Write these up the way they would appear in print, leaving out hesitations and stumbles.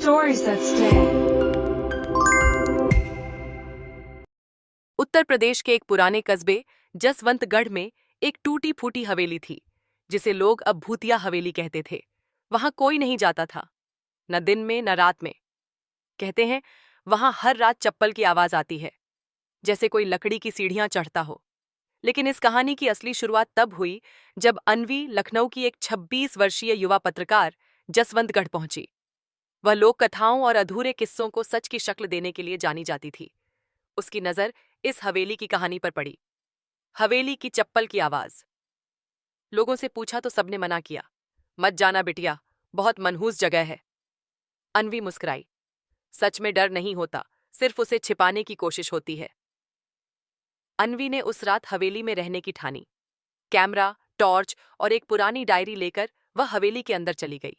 Stories that stay. Uttar Pradesh के एक पुराने कस्बे जसवंतगढ़ में एक टूटी फूटी हवेली थी जिसे लोग अब भूतिया हवेली कहते थे। वहां कोई नहीं जाता था, न दिन में न रात में। कहते हैं वहां हर रात चप्पल की आवाज आती है, जैसे कोई लकड़ी की सीढ़ियां चढ़ता हो। लेकिन इस कहानी की असली शुरुआत तब हुई जब अनवी, लखनऊ की एक 26 वर्षीय युवा पत्रकार, जसवंतगढ़ पहुंची। वह लोक कथाओं और अधूरे किस्सों को सच की शक्ल देने के लिए जानी जाती थी। उसकी नजर इस हवेली की कहानी पर पड़ी। हवेली की चप्पल की आवाज। लोगों से पूछा तो सबने मना किया, मत जाना बिटिया, बहुत मनहूस जगह है। अनवी मुस्कुराई, सच में डर नहीं होता, सिर्फ उसे छिपाने की कोशिश होती है। अनवी ने उस रात हवेली में रहने की ठानी। कैमरा, टॉर्च और एक पुरानी डायरी लेकर वह हवेली के अंदर चली गई।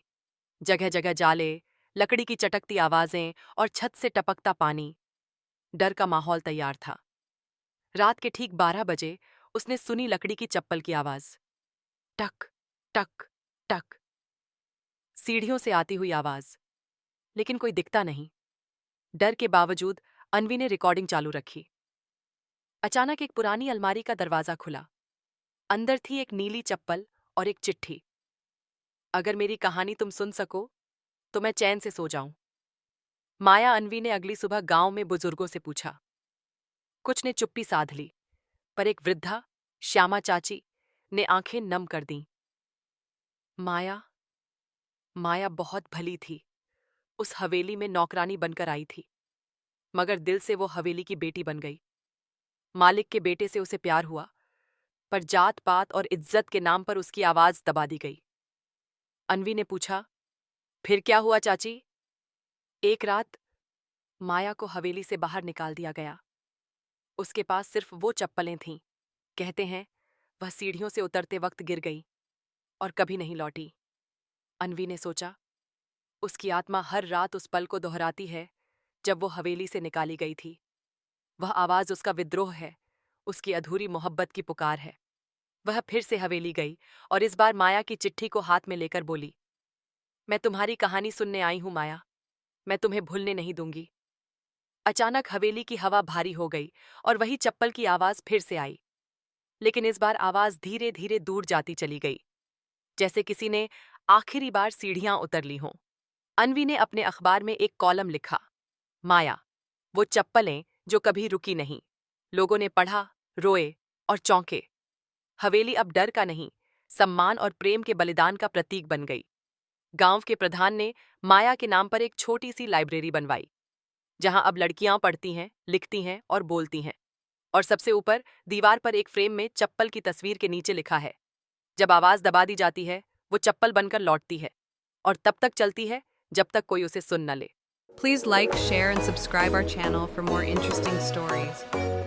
जगह जगह जाले, लकड़ी की चटकती आवाजें और छत से टपकता पानी। डर का माहौल तैयार था। रात के ठीक 12 बजे उसने सुनी लकड़ी की चप्पल की आवाज। टक टक टक, सीढ़ियों से आती हुई आवाज। लेकिन कोई दिखता नहीं। डर के बावजूद अनवी ने रिकॉर्डिंग चालू रखी। अचानक एक पुरानी अलमारी का दरवाजा खुला। अंदर थी एक नीली चप्पल और एक चिट्ठी। अगर मेरी कहानी तुम सुन सको तो मैं चैन से सो जाऊं। माया अनवी ने अगली सुबह गांव में बुजुर्गों से पूछा। कुछ ने चुप्पी साध ली, पर एक वृद्धा, श्यामा चाची, ने आंखें नम कर दीं। माया माया बहुत भली थी। उस हवेली में नौकरानी बनकर आई थी, मगर दिल से वो हवेली की बेटी बन गई। मालिक के बेटे से उसे प्यार हुआ, पर जात पात और इज्जत के नाम पर उसकी आवाज दबा दी गई। अनवी ने पूछा, फिर क्या हुआ चाची? एक रात माया को हवेली से बाहर निकाल दिया गया। उसके पास सिर्फ वो चप्पलें थीं। कहते हैं वह सीढ़ियों से उतरते वक्त गिर गई और कभी नहीं लौटी। अनवी ने सोचा, उसकी आत्मा हर रात उस पल को दोहराती है जब वो हवेली से निकाली गई थी। वह आवाज उसका विद्रोह है, उसकी अधूरी मोहब्बत की पुकार है। वह फिर से हवेली गई और इस बार माया की चिट्ठी को हाथ में लेकर बोली, मैं तुम्हारी कहानी सुनने आई हूं माया, मैं तुम्हें भूलने नहीं दूंगी। अचानक हवेली की हवा भारी हो गई और वही चप्पल की आवाज फिर से आई। लेकिन इस बार आवाज धीरे धीरे दूर जाती चली गई, जैसे किसी ने आखिरी बार सीढ़ियां उतर ली हों। अनवी ने अपने अखबार में एक कॉलम लिखा, माया, वो चप्पलें जो कभी रुकी नहीं। लोगों ने पढ़ा, रोए और चौंके। हवेली अब डर का नहीं, सम्मान और प्रेम के बलिदान का प्रतीक बन गई। गांव के प्रधान ने माया के नाम पर एक छोटी सी लाइब्रेरी बनवाई, जहां अब लड़कियां पढ़ती हैं, लिखती हैं और बोलती हैं। और सबसे ऊपर दीवार पर एक फ्रेम में चप्पल की तस्वीर के नीचे लिखा है, जब आवाज दबा दी जाती है वो चप्पल बनकर लौटती है और तब तक चलती है जब तक कोई उसे सुन न ले। Please like, share, and subscribe our channel for more interesting stories.